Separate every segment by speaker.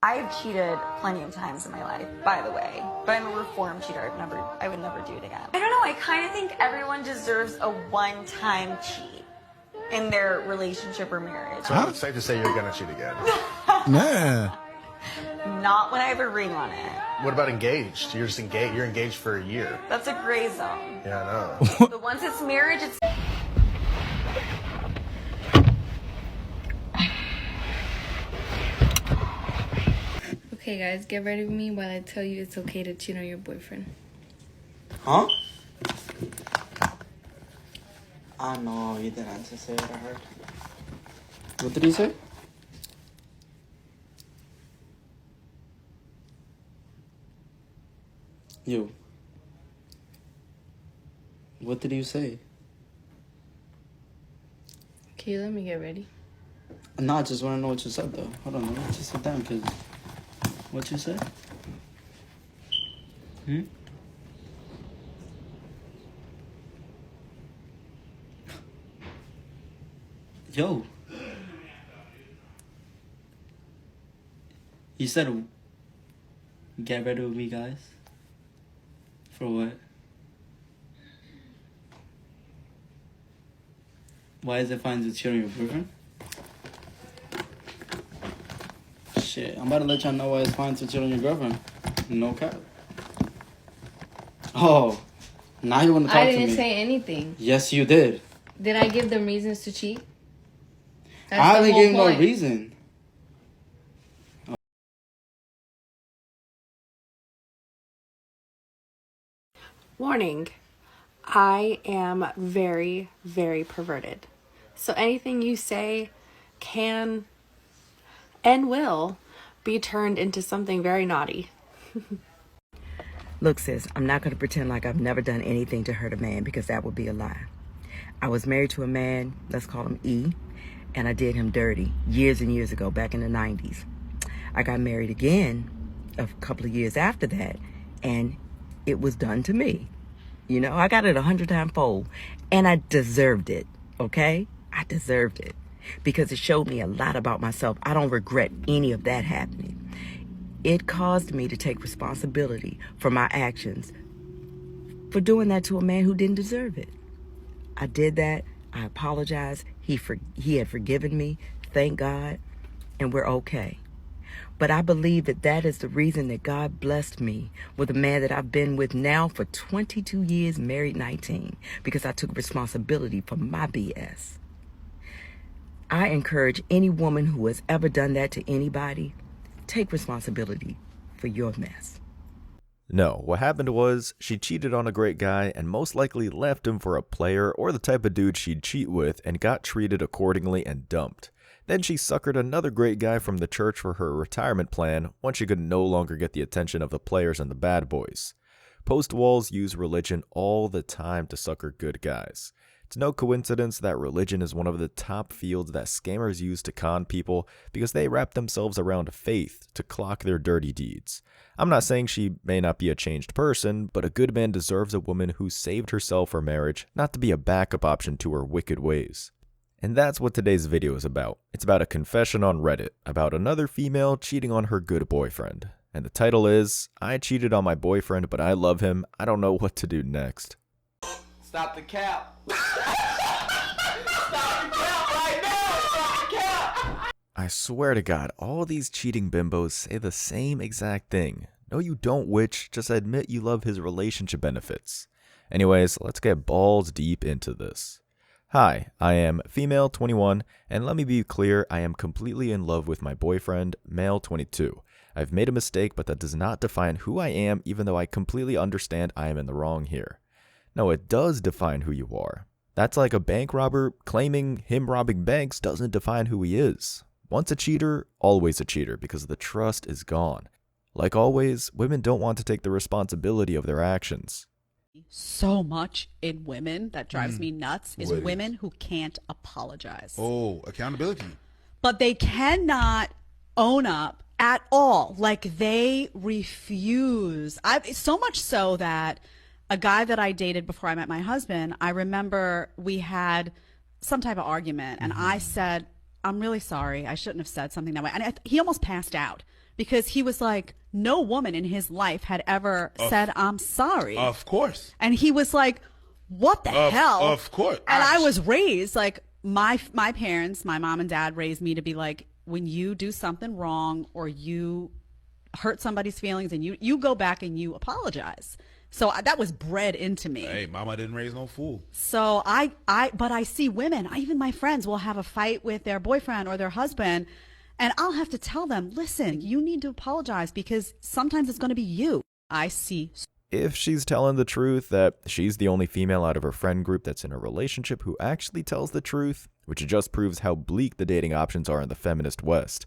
Speaker 1: I've cheated plenty of times in my life, by the way, but I'm a reformed cheater. I would never do it again. I don't know, I kind of think everyone deserves a one-time cheat in their relationship or marriage.
Speaker 2: So it's safe to say you're gonna cheat again.
Speaker 3: Nah.
Speaker 1: Not when I have a ring on it.
Speaker 2: What about engaged? You're just engaged. You're engaged for a year.
Speaker 1: That's a gray zone.
Speaker 2: Yeah, I know.
Speaker 1: But once it's marriage, it's...
Speaker 4: Okay guys, get ready with me while I tell you it's okay to cheat on your boyfriend.
Speaker 5: Huh? No, you didn't answer say what I heard. What did he say? You. What did you say?
Speaker 4: Okay, let me get ready.
Speaker 5: No, I just want to know what you said though. Hold on, let me just sit down, cause what you said? Yo. You said get ready with me, guys. For what? Why is it fine to cheat on your boyfriend? Shit, I'm about to let y'all know why it's fine to cheat on your girlfriend. No cap. Oh, now you want to talk to me.
Speaker 4: I didn't say anything.
Speaker 5: Yes, you did.
Speaker 4: Did I give them reasons to cheat?
Speaker 5: I didn't give no reason.
Speaker 6: Warning, I am very, very perverted. So anything you say can and will be turned into something very naughty.
Speaker 7: Look, sis, I'm not going to pretend like I've never done anything to hurt a man because that would be a lie. I was married to a man, let's call him E, and I did him dirty years and years ago, back in the 90s. I got married again a couple of years after that, and it was done to me. You know, I got it 100-time fold, and I deserved it, okay? I deserved it because it showed me a lot about myself. I don't regret any of that happening. It caused me to take responsibility for my actions for doing that to a man who didn't deserve it. I did that. I apologized. He had forgiven me, thank God, and we're okay. But I believe that is the reason that God blessed me with a man that I've been with now for 22 years, married 19, because I took responsibility for my BS. I encourage any woman who has ever done that to anybody, take responsibility for your mess.
Speaker 8: No, what happened was she cheated on a great guy and most likely left him for a player or the type of dude she'd cheat with and got treated accordingly and dumped. Then she suckered another great guy from the church for her retirement plan once she could no longer get the attention of the players and the bad boys. Post-walls use religion all the time to sucker good guys. It's no coincidence that religion is one of the top fields that scammers use to con people because they wrap themselves around faith to clock their dirty deeds. I'm not saying she may not be a changed person, but a good man deserves a woman who saved herself for marriage, not to be a backup option to her wicked ways. And that's what today's video is about. It's about a confession on Reddit, about another female cheating on her good boyfriend. And the title is, I cheated on my boyfriend, but I love him. I don't know what to do next.
Speaker 5: Stop the cap. Stop the cap right now. Stop the cap.
Speaker 8: I swear to God, all these cheating bimbos say the same exact thing. No, you don't, witch. Just admit you love his relationship benefits. Anyways, let's get balls deep into this. Hi, I am female 21, and let me be clear, I am completely in love with my boyfriend, male 22. I've made a mistake, but that does not define who I am, even though I completely understand I am in the wrong here. No, it does define who you are. That's like a bank robber claiming him robbing banks doesn't define who he is. Once a cheater, always a cheater, because the trust is gone. Like always, women don't want to take the responsibility of their actions.
Speaker 9: So much in women that drives me nuts is women who can't apologize.
Speaker 3: Oh, accountability.
Speaker 9: But they cannot own up at all. Like they refuse. So much so that a guy that I dated before I met my husband, I remember we had some type of argument and I said, I'm really sorry. I shouldn't have said something that way. And he almost passed out because he was like, no woman in his life had ever said, I'm sorry.
Speaker 3: Of course.
Speaker 9: And he was like, what the hell?
Speaker 3: Of course.
Speaker 9: And I was raised like my parents, my mom and dad raised me to be like, when you do something wrong or you hurt somebody's feelings and you go back and you apologize. So that was bred into me.
Speaker 3: Hey, mama didn't raise no fool.
Speaker 9: So but I see women, even my friends will have a fight with their boyfriend or their husband, and I'll have to tell them, listen, you need to apologize because sometimes it's going to be you. I see.
Speaker 8: If she's telling the truth that she's the only female out of her friend group that's in a relationship who actually tells the truth, which just proves how bleak the dating options are in the feminist West.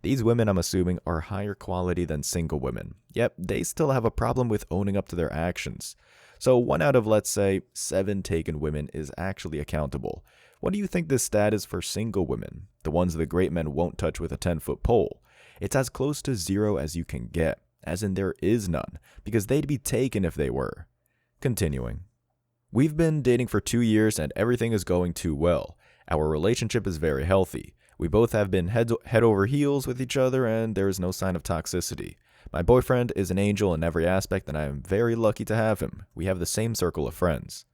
Speaker 8: These women, I'm assuming, are higher quality than single women, yet they still have a problem with owning up to their actions. So 1 out of, let's say, 7 taken women is actually accountable. What do you think this stat is for single women, the ones the great men won't touch with a 10-foot pole? It's as close to 0 as you can get, as in there is none, because they'd be taken if they were. Continuing. We've been dating for 2 years and everything is going too well. Our relationship is very healthy. We both have been head over heels with each other and there is no sign of toxicity. My boyfriend is an angel in every aspect and I am very lucky to have him. We have the same circle of friends.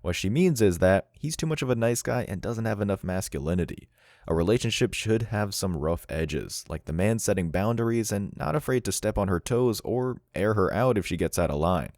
Speaker 8: What she means is that he's too much of a nice guy and doesn't have enough masculinity. A relationship should have some rough edges, like the man setting boundaries and not afraid to step on her toes or air her out if she gets out of line.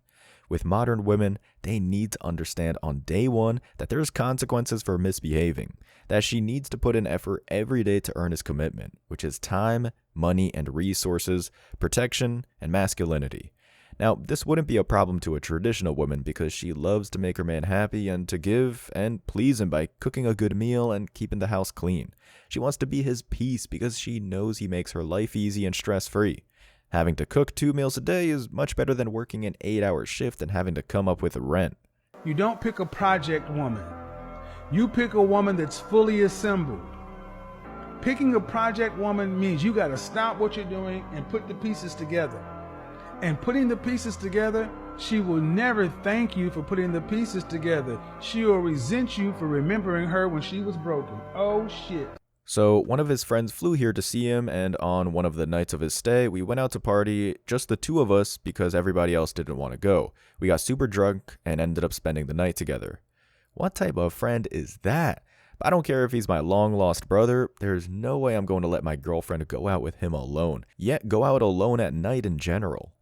Speaker 8: With modern women, they need to understand on day one that there's consequences for misbehaving, that she needs to put in effort every day to earn his commitment, which is time, money, and resources, protection, and masculinity. Now, this wouldn't be a problem to a traditional woman because she loves to make her man happy and to give and please him by cooking a good meal and keeping the house clean. She wants to be his peace because she knows he makes her life easy and stress-free. Having to cook 2 meals a day is much better than working an 8-hour shift and having to come up with rent.
Speaker 10: You don't pick a project woman. You pick a woman that's fully assembled. Picking a project woman means you got to stop what you're doing and put the pieces together. And putting the pieces together, she will never thank you for putting the pieces together. She will resent you for remembering her when she was broken. Oh shit.
Speaker 8: So one of his friends flew here to see him, and on one of the nights of his stay, we went out to party, just the 2 of us, because everybody else didn't want to go. We got super drunk and ended up spending the night together. What type of friend is that? I don't care if he's my long-lost brother, there's no way I'm going to let my girlfriend go out with him alone, yet go out alone at night in general.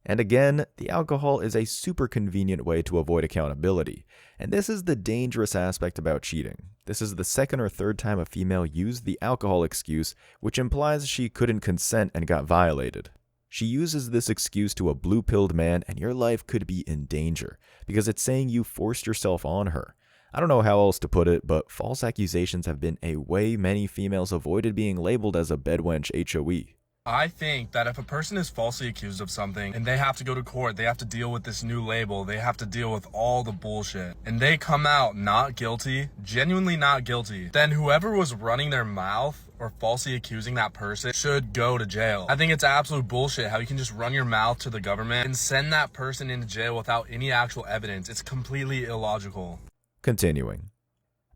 Speaker 8: And again, the alcohol is a super convenient way to avoid accountability. And this is the dangerous aspect about cheating. This is the 2nd or 3rd time a female used the alcohol excuse, which implies she couldn't consent and got violated. She uses this excuse to a blue-pilled man and your life could be in danger, because it's saying you forced yourself on her. I don't know how else to put it, but false accusations have been a way many females avoided being labeled as a bedwench HOE.
Speaker 11: I think that if a person is falsely accused of something and they have to go to court, they have to deal with this new label, they have to deal with all the bullshit, and they come out not guilty, genuinely not guilty, then whoever was running their mouth or falsely accusing that person should go to jail. I think it's absolute bullshit how you can just run your mouth to the government and send that person into jail without any actual evidence. It's completely illogical.
Speaker 8: Continuing.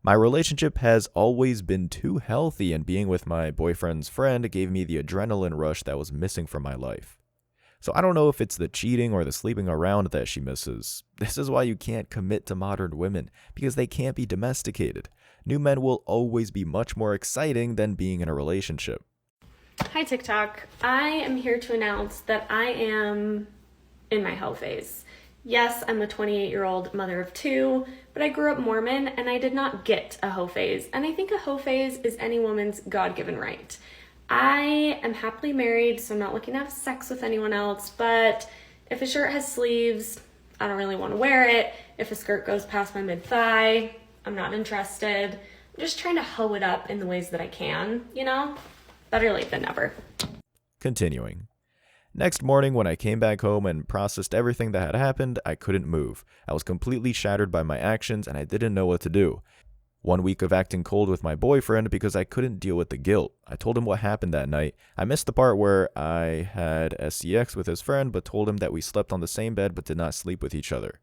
Speaker 8: My relationship has always been too healthy, and being with my boyfriend's friend gave me the adrenaline rush that was missing from my life. So I don't know if it's the cheating or the sleeping around that she misses. This is why you can't commit to modern women, because they can't be domesticated. New men will always be much more exciting than being in a relationship.
Speaker 6: Hi TikTok. I am here to announce that I am in my hoe phase. Yes, I'm a 28-year-old mother of 2, but I grew up Mormon and I did not get a hoe phase. And I think a hoe phase is any woman's God-given right. I am happily married, so I'm not looking to have sex with anyone else, but if a shirt has sleeves, I don't really want to wear it. If a skirt goes past my mid-thigh, I'm not interested. I'm just trying to hoe it up in the ways that I can, you know? Better late than never.
Speaker 8: Continuing. Next morning, when I came back home and processed everything that had happened, I couldn't move. I was completely shattered by my actions and I didn't know what to do. 1 week of acting cold with my boyfriend because I couldn't deal with the guilt. I told him what happened that night. I missed the part where I had SCX with his friend, but told him that we slept on the same bed but did not sleep with each other.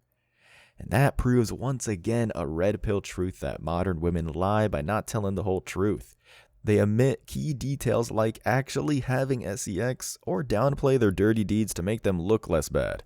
Speaker 8: And that proves once again a red pill truth that modern women lie by not telling the whole truth. They omit key details like actually having sex or downplay their dirty deeds to make them look less bad.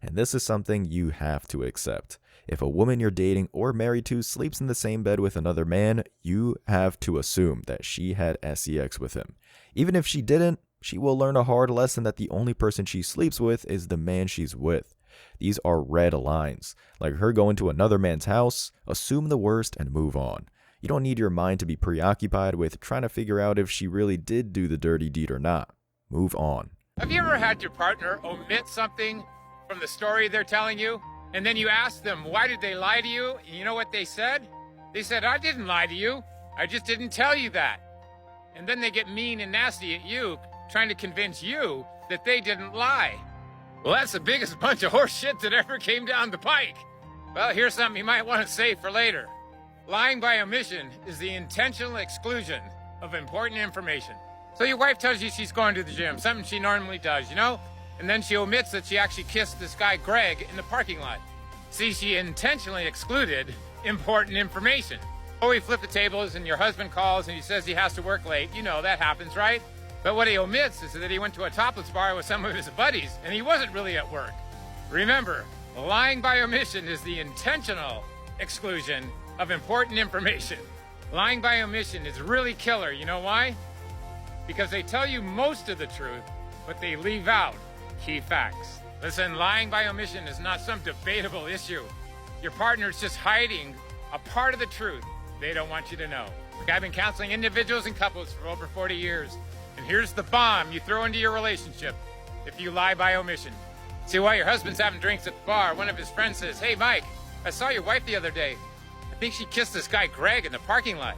Speaker 8: And this is something you have to accept. If a woman you're dating or married to sleeps in the same bed with another man, you have to assume that she had sex with him. Even if she didn't, she will learn a hard lesson that the only person she sleeps with is the man she's with. These are red lines, like her going to another man's house. Assume the worst and move on. You don't need your mind to be preoccupied with trying to figure out if she really did do the dirty deed or not. Move on.
Speaker 12: Have you ever had your partner omit something from the story they're telling you? And then you ask them, why did they lie to you? And you know what they said? They said, I didn't lie to you. I just didn't tell you that. And then they get mean and nasty at you, trying to convince you that they didn't lie. Well, that's the biggest bunch of horse shit that ever came down the pike. Well, here's something you might want to save for later. Lying by omission is the intentional exclusion of important information. So your wife tells you she's going to the gym, something she normally does, you know? And then she omits that she actually kissed this guy Greg in the parking lot. See, she intentionally excluded important information. Oh, we flip the tables and your husband calls and he says he has to work late. You know, that happens, right? But what he omits is that he went to a topless bar with some of his buddies and he wasn't really at work. Remember, lying by omission is the intentional exclusion of important information. Lying by omission is really killer. You know why? Because they tell you most of the truth, but they leave out key facts. Listen, lying by omission is not some debatable issue. Your partner's just hiding a part of the truth they don't want you to know. I've been counseling individuals and couples for over 40 years. And here's the bomb you throw into your relationship if you lie by omission. See, while your husband's having drinks at the bar, one of his friends says, hey, Mike, I saw your wife the other day. I think she kissed this guy Greg in the parking lot.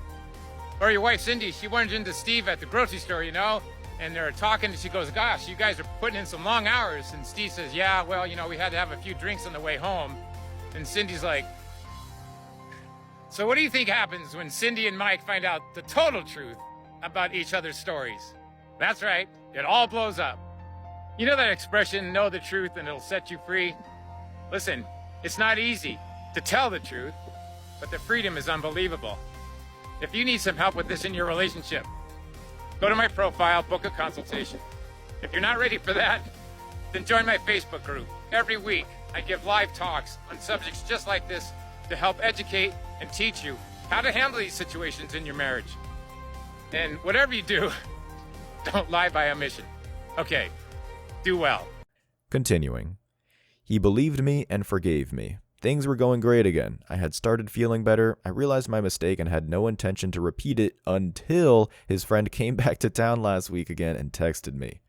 Speaker 12: Or your wife Cindy, she went into Steve at the grocery store, you know, and they're talking and she goes, gosh, you guys are putting in some long hours. And Steve says, yeah, well, you know, we had to have a few drinks on the way home. And Cindy's like, so what do you think happens when Cindy and Mike find out the total truth about each other's stories? That's right, it all blows up. You know that expression, know the truth and it'll set you free? Listen, it's not easy to tell the truth, but the freedom is unbelievable. If you need some help with this in your relationship, go to my profile, book a consultation. If you're not ready for that, then join my Facebook group. Every week, I give live talks on subjects just like this to help educate and teach you how to handle these situations in your marriage. And whatever you do, don't lie by omission. Okay, do well.
Speaker 8: Continuing. He believed me and forgave me. Things were going great again. I had started feeling better. I realized my mistake and had no intention to repeat it until his friend came back to town last week again and texted me.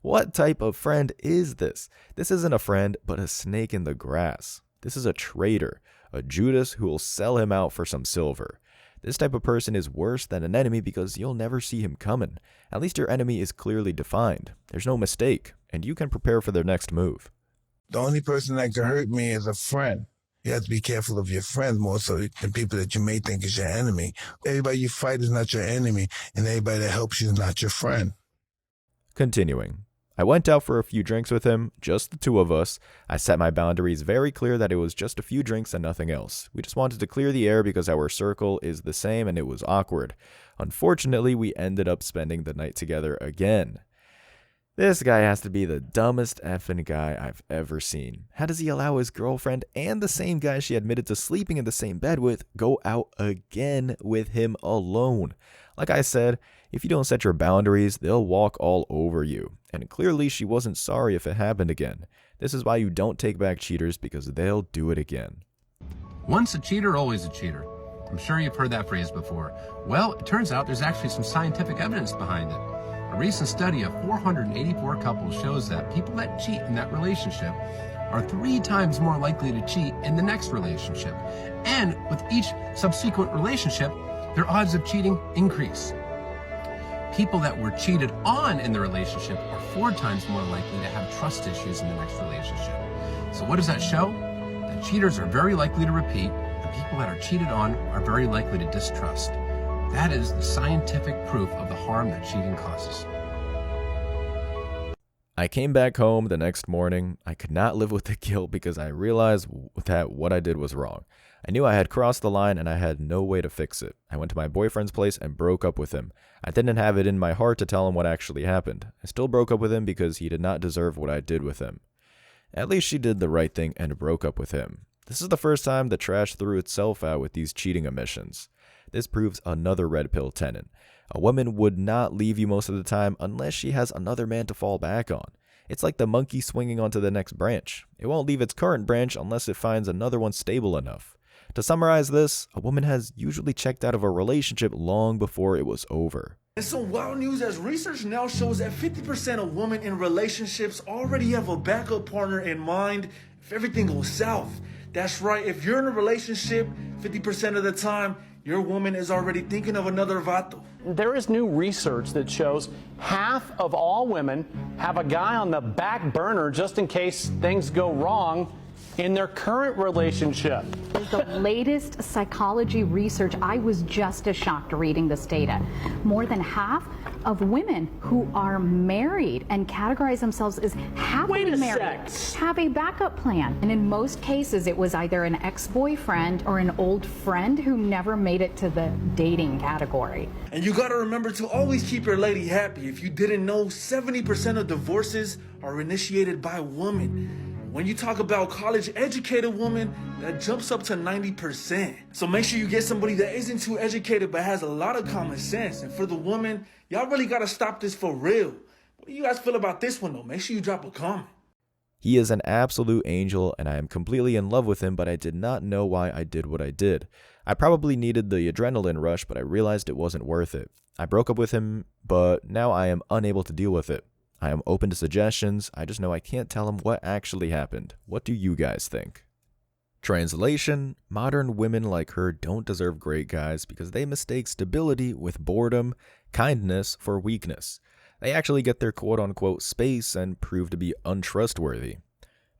Speaker 8: What type of friend is this? This isn't a friend, but a snake in the grass. This is a traitor, a Judas who will sell him out for some silver. This type of person is worse than an enemy because you'll never see him coming. At least your enemy is clearly defined. There's no mistake, and you can prepare for their next move.
Speaker 13: The only person that can hurt me is a friend. You have to be careful of your friends more so than people that you may think is your enemy. Everybody you fight is not your enemy, and everybody that helps you is not your friend.
Speaker 8: Continuing. I went out for a few drinks with him, just the two of us. I set my boundaries very clear that it was just a few drinks and nothing else. We just wanted to clear the air because our circle is the same and it was awkward. Unfortunately, we ended up spending the night together again. This guy has to be the dumbest effing guy I've ever seen. How does he allow his girlfriend and the same guy she admitted to sleeping in the same bed with go out again with him alone? Like I said, if you don't set your boundaries, they'll walk all over you. And clearly she wasn't sorry if it happened again. This is why you don't take back cheaters, because they'll do it again.
Speaker 14: Once a cheater, always a cheater. I'm sure you've heard that phrase before. Well, it turns out there's actually some scientific evidence behind it. A recent study of 484 couples shows that people that cheat in that relationship are 3 times more likely to cheat in the next relationship. And with each subsequent relationship, their odds of cheating increase. People that were cheated on in the relationship are 4 times more likely to have trust issues in the next relationship. So what does that show? That cheaters are very likely to repeat, and people that are cheated on are very likely to distrust. That is the scientific proof of the harm that cheating causes.
Speaker 8: I came back home the next morning. I could not live with the guilt because I realized that what I did was wrong. I knew I had crossed the line and I had no way to fix it. I went to my boyfriend's place and broke up with him. I didn't have it in my heart to tell him what actually happened. I still broke up with him because he did not deserve what I did with him. At least she did the right thing and broke up with him. This is the first time the trash threw itself out with these cheating omissions. This proves another red pill tenet. A woman would not leave you most of the time unless she has another man to fall back on. It's like the monkey swinging onto the next branch. It won't leave its current branch unless it finds another one stable enough. To summarize this, a woman has usually checked out of a relationship long before it was over.
Speaker 15: And so wild news, as research now shows that 50% of women in relationships already have a backup partner in mind if everything goes south. That's right, if you're in a relationship, 50% of the time, your woman is already thinking of another vato.
Speaker 16: There is new research that shows half of all women have a guy on the back burner just in case things go wrong in their current relationship.
Speaker 17: The latest psychology research, I was just as shocked reading this data. More than half of women who are married and categorize themselves as happily married have a backup plan. And in most cases, it was either an ex-boyfriend or an old friend who never made it to the dating category.
Speaker 15: And you gotta remember to always keep your lady happy. If you didn't know, 70% of divorces are initiated by women. When you talk about college-educated women, that jumps up to 90%. So make sure you get somebody that isn't too educated but has a lot of common sense. And for the woman, y'all really gotta stop this for real. What do you guys feel about this one though? Make sure you drop a comment.
Speaker 8: He is an absolute angel and I am completely in love with him, but I did not know why I did what I did. I probably needed the adrenaline rush, but I realized it wasn't worth it. I broke up with him, but now I am unable to deal with it. I am open to suggestions, I just know I can't tell him what actually happened. What do you guys think? Translation: modern women like her don't deserve great guys because they mistake stability with boredom, kindness for weakness. They actually get their quote-unquote space and prove to be untrustworthy.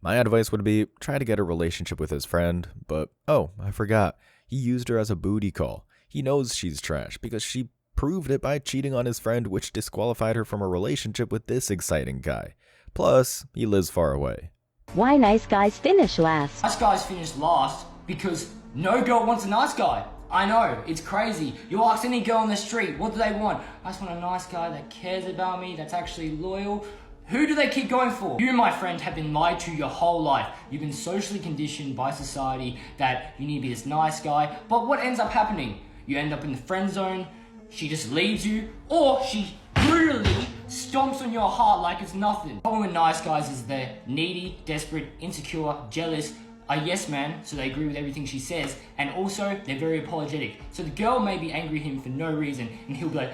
Speaker 8: My advice would be, try to get a relationship with his friend, but oh, I forgot, he used her as a booty call. He knows she's trash because she proved it by cheating on his friend, which disqualified her from a relationship with this exciting guy. Plus, he lives far away.
Speaker 18: Why nice guys finish last?
Speaker 19: Nice guys finish last because no girl wants a nice guy. I know, it's crazy. You ask any girl on the street, what do they want? I just want a nice guy that cares about me, that's actually loyal. Who do they keep going for? You, my friend, have been lied to your whole life. You've been socially conditioned by society that you need to be this nice guy. But what ends up happening? You end up in the friend zone, she just leaves you, or she brutally stomps on your heart like it's nothing. The problem with nice guys is they're needy, desperate, insecure, jealous, a yes man, so they agree with everything she says, and also they're very apologetic. So the girl may be angry at him for no reason, and he'll be like,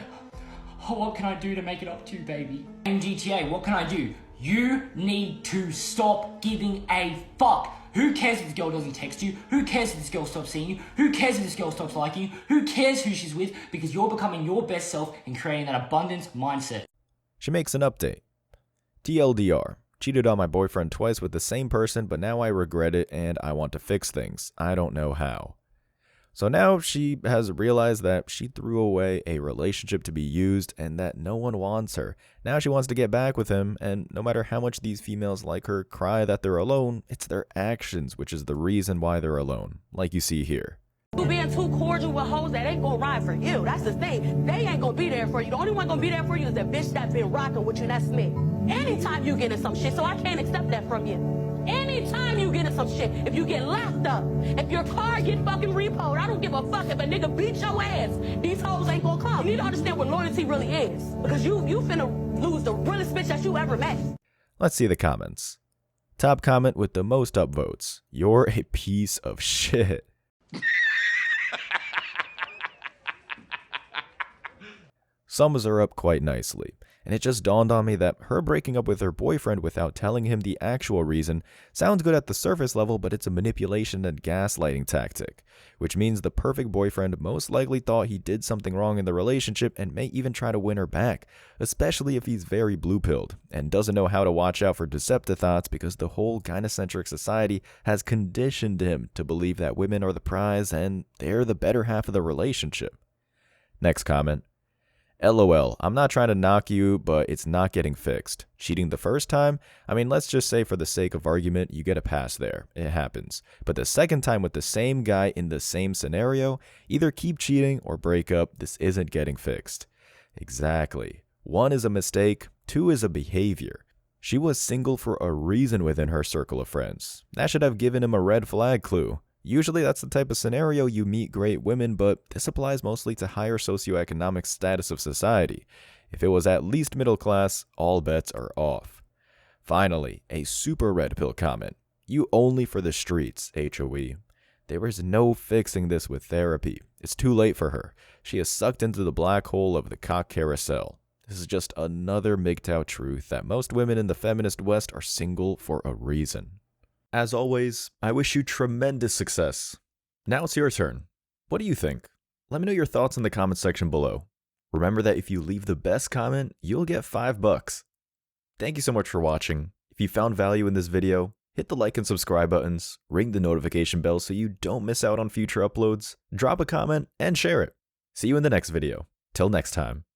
Speaker 19: oh, what can I do to make it up to you, baby? In GTA, what can I do? You need to stop giving a fuck. Who cares if this girl doesn't text you? Who cares if this girl stops seeing you? Who cares if this girl stops liking you? Who cares who she's with? Because you're becoming your best self and creating that abundance mindset.
Speaker 8: She makes an update. TLDR. Cheated on my boyfriend twice with the same person, but now I regret it and I want to fix things. I don't know how. So now she has realized that she threw away a relationship to be used and that no one wants her. Now she wants to get back with him, and no matter how much these females like her cry that they're alone, it's their actions which is the reason why they're alone, like you see here.
Speaker 20: You being too cordial with hoes that ain't gonna ride for you. That's the thing. They ain't gonna be there for you. The only one gonna be there for you is the bitch that been rocking with you. That's me. Anytime you get in some shit, so I can't accept that from you. Anytime you get in some shit, if you get locked up, if your car get fucking repoed, I don't give a fuck if a nigga beat your ass. These hoes ain't gonna come. You need to understand what loyalty really is. Because you finna lose the realest bitch that you ever met.
Speaker 8: Let's see the comments. Top comment with the most upvotes. You're a piece of shit. Sums are up quite nicely, and it just dawned on me that her breaking up with her boyfriend without telling him the actual reason sounds good at the surface level, but it's a manipulation and gaslighting tactic, which means the perfect boyfriend most likely thought he did something wrong in the relationship and may even try to win her back, especially if he's very blue-pilled and doesn't know how to watch out for deceptive thoughts because the whole gynocentric society has conditioned him to believe that women are the prize and they're the better half of the relationship. Next comment. LOL, I'm not trying to knock you, but it's not getting fixed. Cheating the first time? I mean, let's just say for the sake of argument, you get a pass there. It happens. But the second time with the same guy in the same scenario, either keep cheating or break up. This isn't getting fixed. Exactly. 1 is a mistake, 2 is a behavior. She was single for a reason within her circle of friends. That should have given him a red flag clue. Usually that's the type of scenario you meet great women, but this applies mostly to higher socioeconomic status of society. If it was at least middle class, all bets are off. Finally, a super red pill comment. You only for the streets, HOE. There is no fixing this with therapy. It's too late for her. She is sucked into the black hole of the cock carousel. This is just another MGTOW truth that most women in the feminist West are single for a reason. As always, I wish you tremendous success. Now it's your turn. What do you think? Let me know your thoughts in the comment section below. Remember that if you leave the best comment, you'll get $5. Thank you so much for watching. If you found value in this video, hit the like and subscribe buttons, ring the notification bell so you don't miss out on future uploads, drop a comment, and share it. See you in the next video. Till next time.